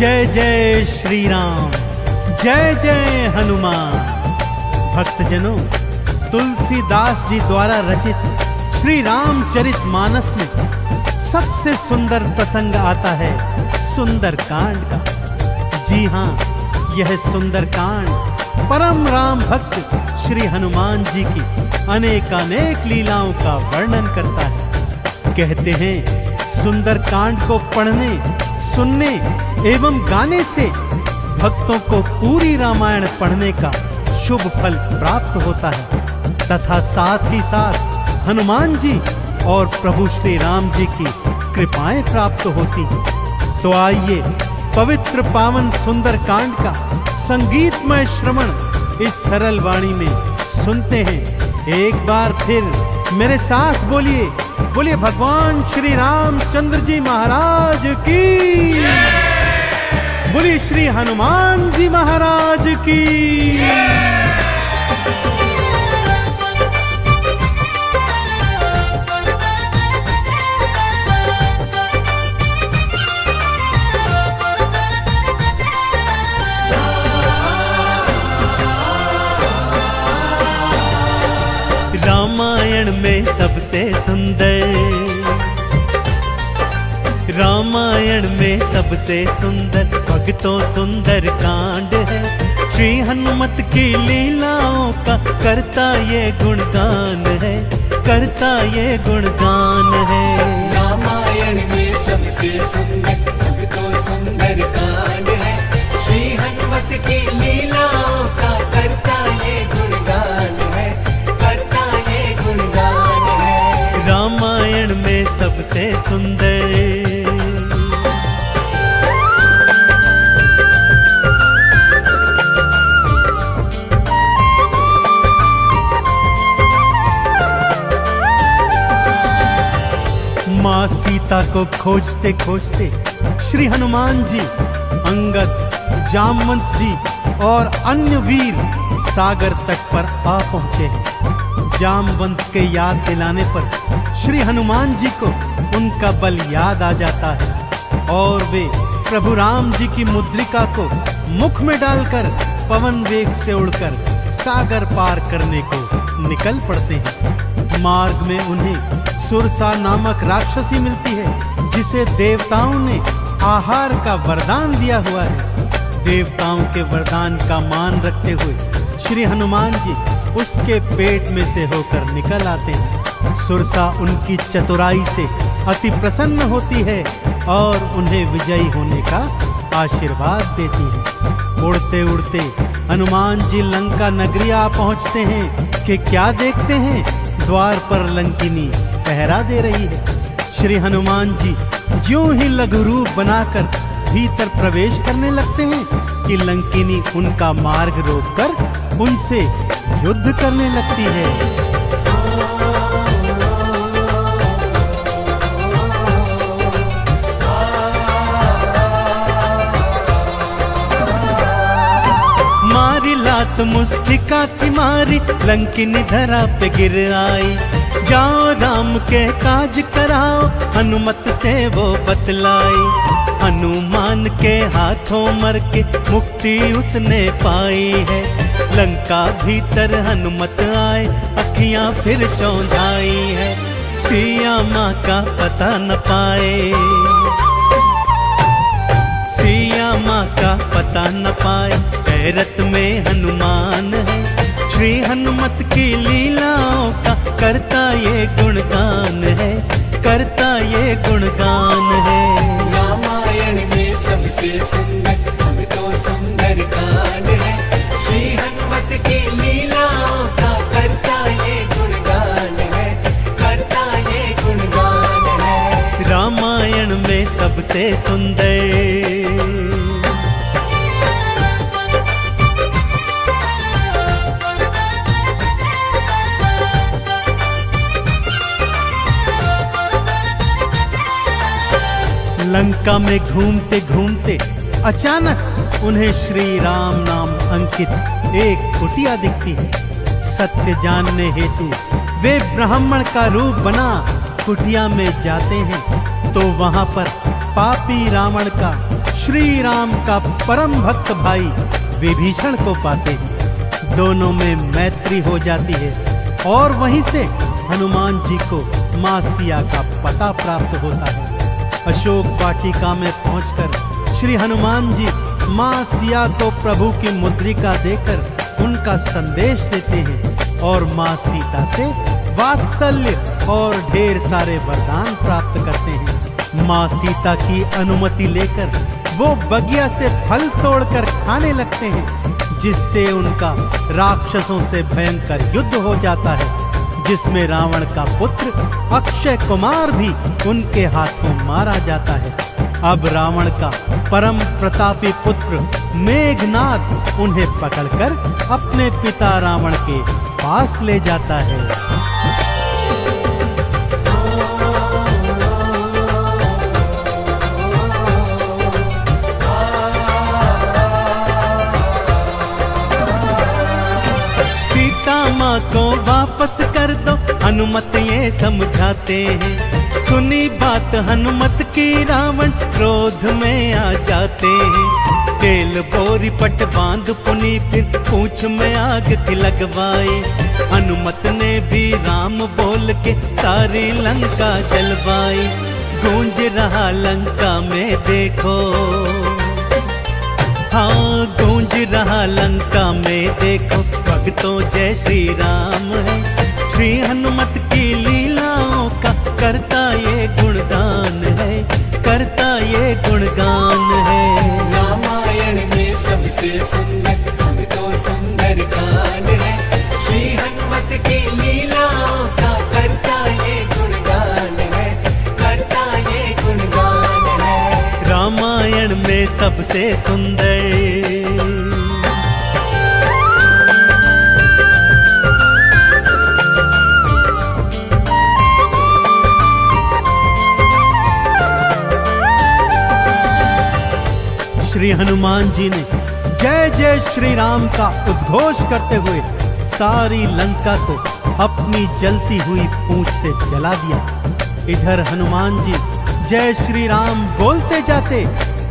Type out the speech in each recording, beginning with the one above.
जय जय श्री राम, जय जय हनुमान। भक्तजनों, तुलसीदास जी द्वारा रचित श्री रामचरित मानस में सबसे सुंदर प्रसंग आता है सुंदर कांड का। जी हाँ, यह सुंदर कांड परम राम भक्त श्री हनुमान जी की अनेकानेक लीलाओं का वर्णन करता है। कहते हैं सुंदर कांड को पढ़ने, सुनने एवं गाने से भक्तों को पूरी रामायण पढ़ने का शुभ फल प्राप्त होता है तथा साथ ही साथ हनुमान जी और प्रभु श्री राम जी की कृपाएं प्राप्त होती हैं। तो आइए पवित्र पावन सुंदर कांड का संगीतमय श्रवण इस सरल वाणी में सुनते हैं। एक बार फिर मेरे साथ बोलिए, बोलिए भगवान श्री रामचंद्र जी महाराज की, बोलिए श्री हनुमान जी महाराज की। रामायण में सबसे सुंदर, रामायण में सबसे सुंदर भक्तों सुंदर कांड है। श्री हनुमत की लीलाओं का करता ये गुणगान है, करता ये गुणगान है। रामायण में सबसे सुंदर भक्तों सुंदर कांड है। श्री हनुमत की लीलाओं का करता ये गुणगान है, करता ये गुणगान है। रामायण में सबसे सुंदर। माँ सीता को खोजते खोजते श्री हनुमान जी, अंगद, जामवंत जी और अन्य वीर सागर तट पर आ पहुंचे हैं। जामवंत के याद दिलाने पर श्री हनुमान जी को उनका बल याद आ जाता है और वे प्रभु राम जी की मुद्रिका को मुख में डालकर पवन वेग से उड़कर सागर पार करने को निकल पड़ते हैं। मार्ग में उन्हें सुरसा नामक राक्षसी मिलती है जिसे देवताओं ने आहार का वरदान दिया हुआ है। देवताओं के वरदान का मान रखते हुए श्री हनुमान जी उसके पेट में से होकर निकल आते हैं। सुरसा उनकी चतुराई से अति प्रसन्न होती है और उन्हें विजयी होने का आशीर्वाद देती है। उड़ते उड़ते हनुमान जी लंका नगरी आ पहुंचते हैं कि क्या देखते हैं, द्वार पर लंकिनी पहरा दे रही है। श्री हनुमान जी ज्यों ही लघु रूप बनाकर भीतर प्रवेश करने लगते हैं कि लंकिनी उनका मार्ग रोककर उनसे युद्ध करने लगती है। मारी लात मुष्टिका की मारी, लंकिनी धरा पे गिर आई। जाओ राम के काज कराओ, हनुमत से वो बतलाई। हनुमान के हाथों मर के मुक्ति उसने पाई है। लंका भीतर हनुमत आए, अखियां फिर चौंधाई है। सिया माँ का पता न पाए, सिया माँ का पता न पाए, हैरत में हनुमान है। श्री हनुमत की लीलाओं का करता ये गुणगान है, करता ये गुणगान है। रामायण में सबसे सुंदर भक्तों सुंदर कांड है। श्री हनुमत की लीलाओं का करता ये गुणगान है, करता ये गुणगान है। रामायण में सबसे सुंदर। लंका में घूमते घूमते अचानक उन्हें श्री राम नाम अंकित एक कुटिया दिखती है। सत्य जानने हेतु वे ब्राह्मण का रूप बना कुटिया में जाते हैं तो वहां पर पापी रावण का श्री राम का परम भक्त भाई विभीषण को पाते हैं। दोनों में मैत्री हो जाती है और वहीं से हनुमान जी को मां सिया का पता प्राप्त होता है। अशोक वाटिका में पहुंचकर श्री हनुमान जी मां सिया को प्रभु की मुद्रिका देकर उनका संदेश देते हैं और मां सीता से वात्सल्य और ढेर सारे वरदान प्राप्त करते हैं। मां सीता की अनुमति लेकर वो बगिया से फल तोड़कर खाने लगते हैं, जिससे उनका राक्षसों से भयंकर युद्ध हो जाता है, जिसमें रावण का पुत्र अक्षय कुमार भी उनके हाथों मारा जाता है। अब रावण का परम प्रतापी पुत्र मेघनाद उन्हें पकड़कर अपने पिता रावण के पास ले जाता है। माँ को वापस कर दो, हनुमत ये समझाते हैं। सुनी बात हनुमत की रावण क्रोध में आ जाते हैं। तेल बोरी पट बांध पुनी फिर पूंछ में आग थी लगवाई। हनुमत ने भी राम बोल के सारी लंका जलवाई। गूंज रहा लंका में देखो, हाँ गूंज रहा लंका में देखो, भक्तों जय श्री राम है। श्री हनुमत की लीलाओं का करता ये गुणगान है, करता ये गुणगान है। रामायण में सबसे सुंदर हम तो सुंदर कांड है। श्री हनुमत की लीलाओं का करता ये गुणगान है, करता ये गुणगान है। रामायण में सबसे सुंदर श्री हनुमान जी ने जय जय श्री राम का उद्घोष करते हुए सारी लंका को अपनी जलती हुई पूंछ से जला दिया। इधर हनुमान जी जय श्री राम बोलते जाते,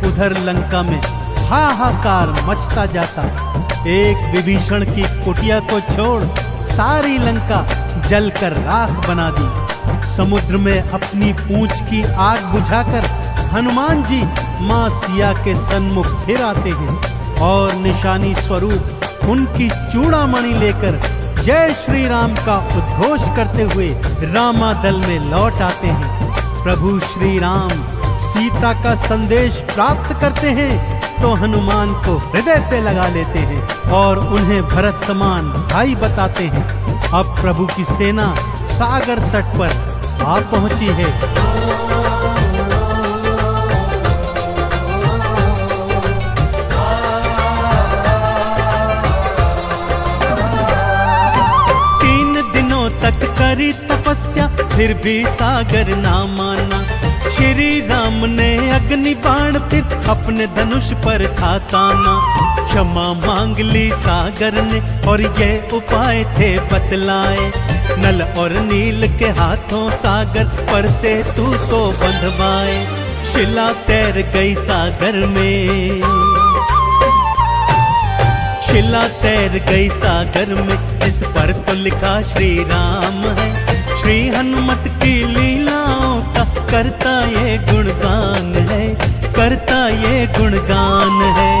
उधर लंका में हाहाकार मचता जाता। एक विभीषण की कुटिया को छोड़ सारी लंका जलकर राख बना दी। समुद्र में अपनी पूंछ की आग बुझाकर हनुमान जी मां सिया के सन्मुख फिर आते हैं और निशानी स्वरूप उनकी चूड़ामणि लेकर जय श्री राम का उद्घोष करते हुए रामादल में लौट आते हैं। प्रभु श्री राम सीता का संदेश प्राप्त करते हैं तो हनुमान को हृदय से लगा लेते हैं और उन्हें भरत समान भाई बताते हैं। अब प्रभु की सेना सागर तट पर आ पहुंची है। तक करी तपस्या फिर भी सागर ना माना। श्री राम ने अग्नि बाण फिर अपने धनुष पर था ताना। क्षमा मांग ली सागर ने और ये उपाय थे बतलाए। नल और नील के हाथों सागर पर से तू तो बंधवाए। शिला तैर गई सागर में, शिला तैर गई सागर में, इस पर तो लिखा श्री राम है। श्री हनुमत की लीलाओं का करता ये गुणगान है, करता ये गुणगान है।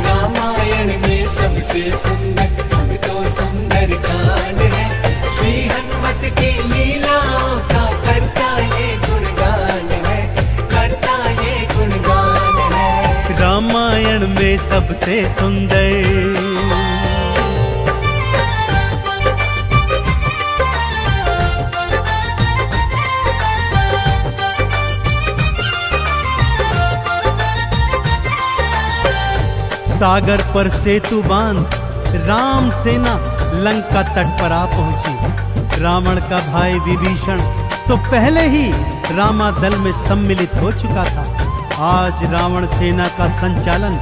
रामायण में सबसे सुंदर हम तो सुंदर कांड है। श्री हनुमत की लीलाओं का करता ये गुणगान है, करता ये गुणगान है। रामायण में सबसे सुंदर सागर पर सेतु बांध राम सेना लंका तट पर आ पहुंची। रावण का भाई विभीषण तो पहले ही रामादल में सम्मिलित हो चुका था। आज रावण सेना का संचालन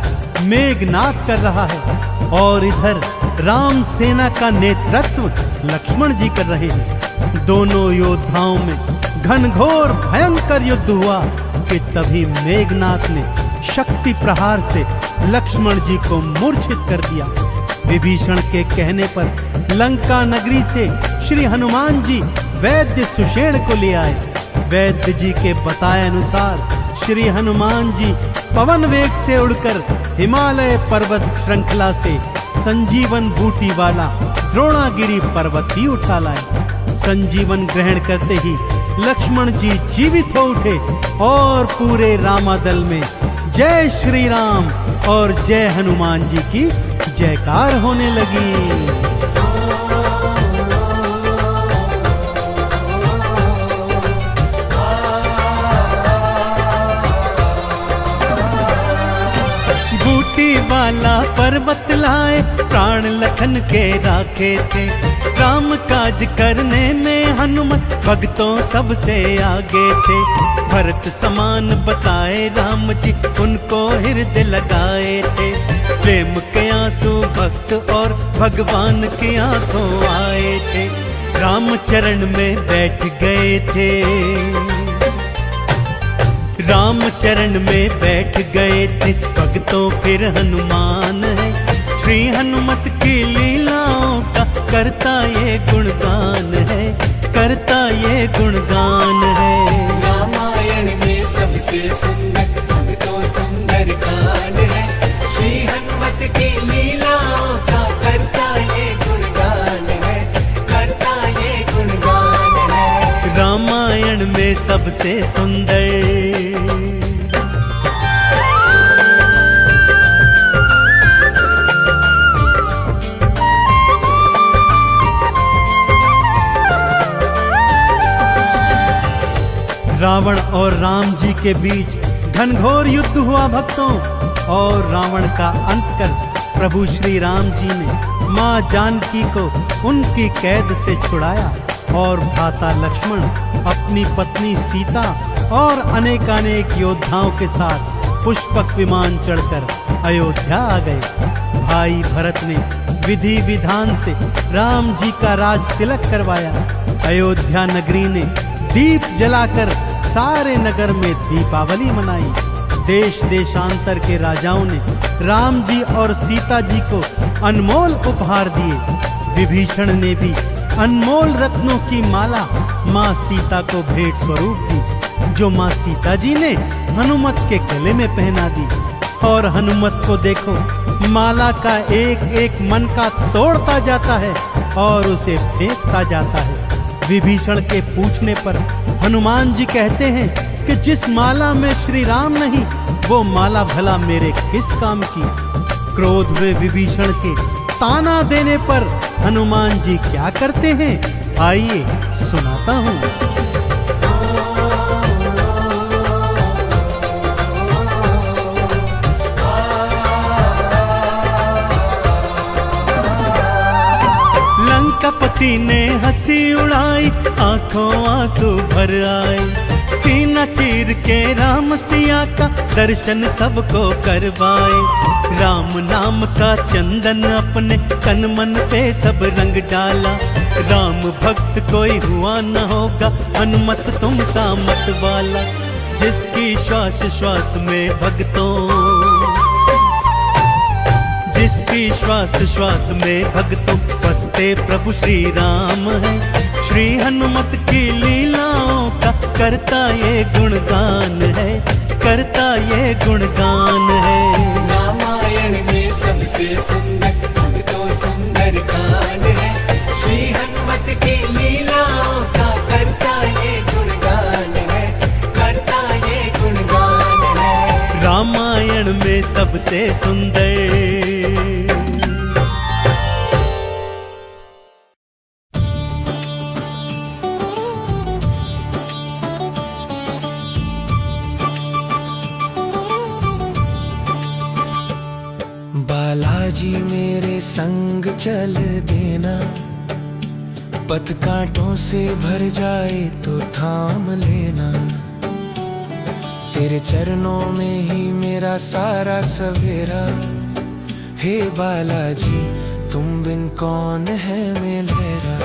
मेघनाद कर रहा है और इधर राम सेना का नेतृत्व लक्ष्मण जी कर रहे हैं। दोनों योद्धाओं में घनघोर भयंकर युद्ध हुआ कि तभी मेघनाद ने शक्ति प्रहार से लक्ष्मण जी को मूर्छित कर दिया। विभीषण के कहने पर लंका नगरी से श्री हनुमान जी वैद्य सुषेण को ले आए। वैद्य जी के बताए अनुसार श्री हनुमान जी पवन वेग से उड़कर हिमालय पर्वत श्रृंखला से संजीवन बूटी वाला द्रोणागिरी पर्वत ही उठा लाए। संजीवन ग्रहण करते ही लक्ष्मण जी जीवित हो उठे और पूरे रामादल में जय श्री राम और जय हनुमान जी की जयकार होने लगी। वाला पर्वत लाए प्राण लखन के राखे थे। राम काज करने में हनुमत भक्तों सबसे आगे थे। भरत समान बताए राम जी उनको हृदय लगाए थे। प्रेम के आंसू भक्त और भगवान की आंखों आए थे। राम चरण में बैठ गए थे। राम चरण में बैठ गए थे भक्तों फिर हनुमान है। श्री हनुमत की लीलाओं का करता ये गुणगान है, करता ये गुणगान है। रामायण में सबसे सुंदर भक्तों सुंदर कांड है। श्री हनुमत की लीलाओं का करता ये गुणगान है, करता ये गुणगान है। रामायण में सबसे सुंदर रावण और राम जी के बीच घनघोर युद्ध हुआ भक्तों, और रावण का अंत कर प्रभु श्री राम जी ने मां जानकी को उनकी कैद से छुड़ाया और भ्राता लक्ष्मण अपनी पत्नी सीता और अनेकानेक योद्धाओं के साथ पुष्पक विमान चढ़कर अयोध्या आ गए। भाई भरत ने विधि विधान से राम जी का राज तिलक करवाया। अयोध्या नगरी ने दीप जलाकर सारे नगर में दीपावली मनाई। देश देशांतर के राजाओं ने राम जी और सीता जी को अनमोल उपहार दिए। विभीषण ने भी अनमोल रत्नों की माला माँ सीता को भेंट स्वरूप दी, जो माँ सीता जी ने हनुमत के गले में पहना दी। और हनुमत को देखो, माला का एक एक मन का तोड़ता जाता है और उसे फेंकता जाता है। विभीषण के पूछने पर हनुमान जी कहते हैं कि जिस माला में श्री राम नहीं, वो माला भला मेरे किस काम की। क्रोध में विभीषण के ताना देने पर हनुमान जी क्या करते हैं, आइए सुनाता हूँ। लंकापति ने हंसी उड़ाई, आंखों आंसू भर आए। सीना चीर के राम सिया का दर्शन सबको करवाए। राम नाम का चंदन अपने तन मन पे सब रंग डाला। राम भक्त कोई हुआ न होगा, हनुमत तुम सा मत वाला। जिसकी श्वास श्वास में भक्तों, जिसकी श्वास श्वास में भक्तों बसते प्रभु श्री राम है। श्री हनुमत की लीलाओं का करता ये गुणगान है, करता ये गुणगान है। रामायण में सबसे सुंदर भक्तों सुंदर कांड है। श्री हनुमत की लीलाओं का करता ये गुणगान है, करता ये गुणगान है। रामायण में सबसे सुंदर। बालाजी मेरे संग चल देना, पथ कांटों से भर जाए तो थाम लेना। तेरे चरणों में ही मेरा सारा सवेरा। हे बालाजी तुम बिन कौन है मेरा।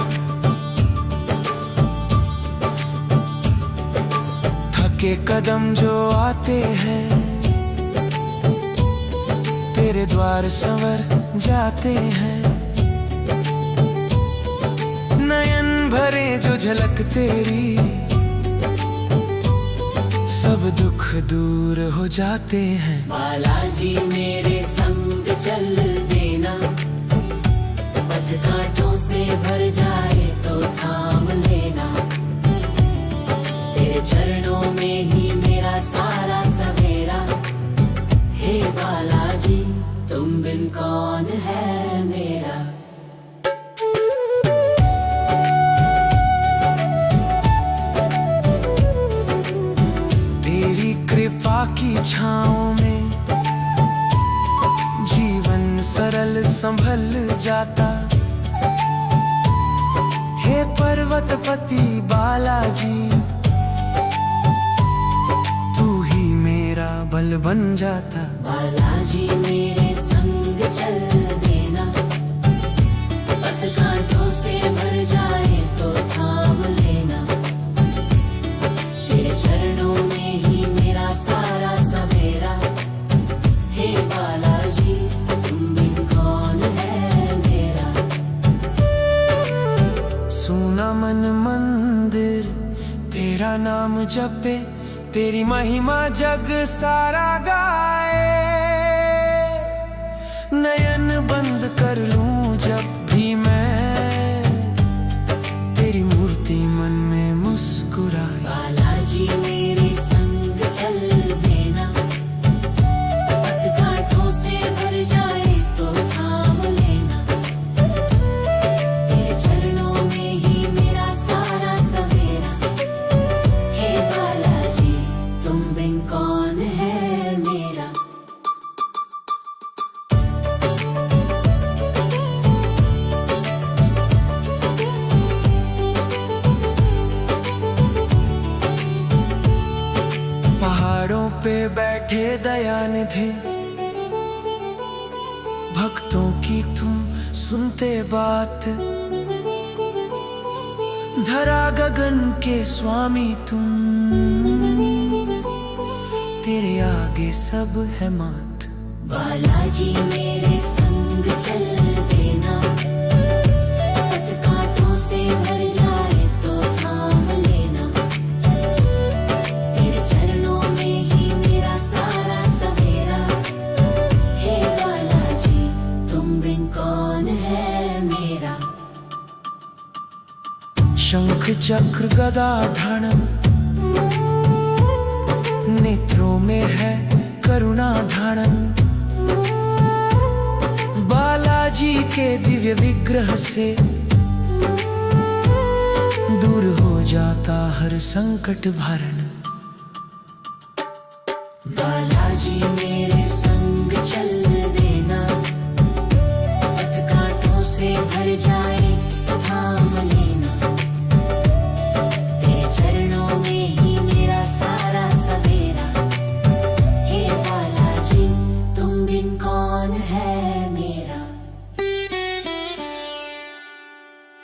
थके कदम जो आते हैं, तेरे द्वार संवर जाते हैं। नयन भरे जो झलक तेरी, सब दुख दूर हो जाते हैं। बालाजी मेरे संग चल देना, पथ कांटों से भर जाए तो थाम लेना। तेरे चरणों में ही मेरा सारा सवेरा, हे बालाजी तुम बिन कौन है मेरा। तेरी कृपा की छाँव में जीवन सरल संभल जाता। हे पर्वतपति बालाजी, तू ही मेरा बल बन जाता। बालाजी मेरे संग चल देना, पथ कांटों से भर जाए तो थाम लेना। तेरे चरणों में ही मेरा सारा सवेरा, हे बालाजी तुम बिन कौन है मेरा। सुना मन मंदिर तेरा नाम जपे, तेरी महिमा जग सारा गाए। नयन बंद कर लूं जब भी मैं, तेरी मूर्ति मन में मुस्कुराए। बालाजी मेरे संग चल देना, पथ कांटों से भर जाए तो थाम लेना। तेरे चरणों में ही मेरा सारा सवेरा, हे बालाजी तुम बिन कौन है मेरा। पहाड़ों पे बैठे दयानिधि, भक्तों की तुम सुनते बात। धरा गगन के स्वामी तुम, तेरे आगे सब है मात। बालाजी मेरे संग चल देना, पथ कांटों से भर जाए तो थाम लेना। तेरे चरणों में ही मेरा सारा सवेरा, हे बालाजी तुम बिन कौन है मेरा। शंख चक्र गदा धारण, नेत्रों में है करुणा धारण। बालाजी के दिव्य विग्रह से दूर हो जाता हर संकट भारण। बालाजी